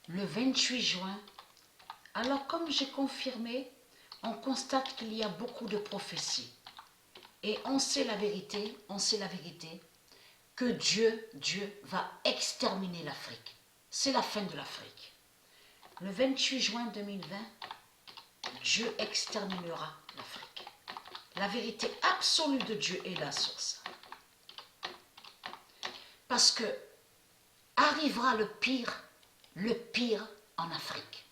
le 28 juin. Alors, comme j'ai confirmé, on constate qu'il y a beaucoup de prophéties. Et on sait la vérité, que Dieu va exterminer l'Afrique. C'est la fin de l'Afrique. Le 28 juin 2020, Dieu exterminera l'Afrique. La vérité absolue de Dieu est là sur ça. Parce que arrivera le pire en Afrique.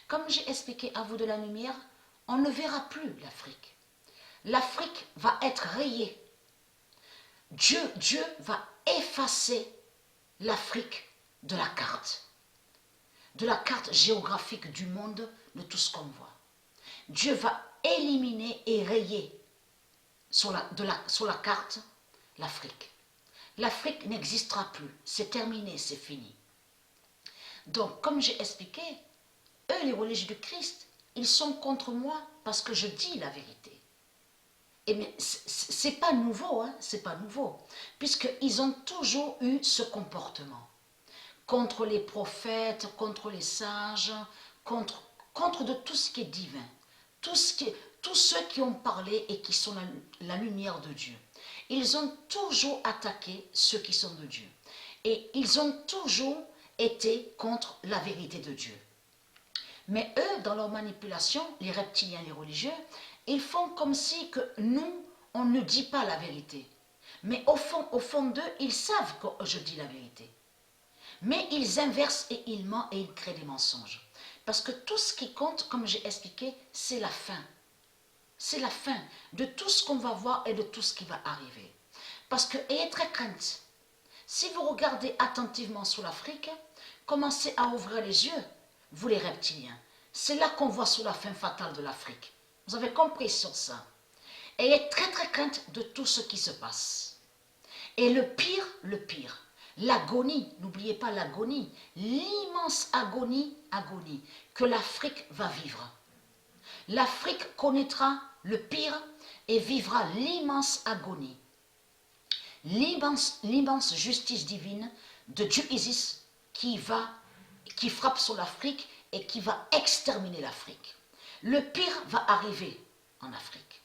Comme j'ai expliqué à vous de la lumière, on ne verra plus l'Afrique. L'Afrique va être rayée. Dieu va effacer l'Afrique de la carte géographique du monde, de tout ce qu'on voit. Dieu va éliminer et rayer sur la carte l'Afrique. L'Afrique n'existera plus, c'est terminé, c'est fini. Donc, comme j'ai expliqué, eux, les religieux du Christ, ils sont contre moi parce que je dis la vérité. Et mais c'est pas nouveau, hein, c'est pas nouveau, puisqu'ils ont toujours eu ce comportement contre les prophètes, contre les sages, contre de tout ce qui est divin, tous ceux qui ont parlé et qui sont la lumière de Dieu. Ils ont toujours attaqué ceux qui sont de Dieu. Et ils ont toujours été contre la vérité de Dieu. Mais eux, dans leur manipulation, les reptiliens, les religieux, ils font comme si que nous, on ne dit pas la vérité. Mais au fond d'eux, ils savent que je dis la vérité. Mais ils inversent et ils mentent et ils créent des mensonges. Parce que tout ce qui compte, comme j'ai expliqué, c'est la fin. C'est la fin de tout ce qu'on va voir et de tout ce qui va arriver. Parce que, ayez très crainte, si vous regardez attentivement sur l'Afrique, commencez à ouvrir les yeux, vous les reptiliens. C'est là qu'on voit sur la fin fatale de l'Afrique. Vous avez compris sur ça. Ayez très crainte de tout ce qui se passe. Et le pire, l'agonie, n'oubliez pas l'agonie, l'immense agonie que l'Afrique va vivre. L'Afrique connaîtra le pire et vivra l'immense agonie. L'immense justice divine de Dieu Isis qui frappe sur l'Afrique et qui va exterminer l'Afrique. Le pire va arriver en Afrique.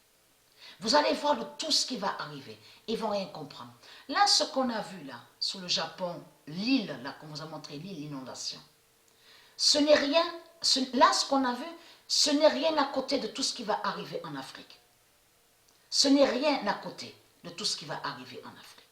Vous allez voir de tout ce qui va arriver. Ils ne vont rien comprendre. Là, ce qu'on a vu là, sur le Japon, l'île, là, qu'on vous a montré, l'île, l'inondation, ce n'est rien, là, ce qu'on a vu, ce n'est rien à côté de tout ce qui va arriver en Afrique. Ce n'est rien à côté de tout ce qui va arriver en Afrique.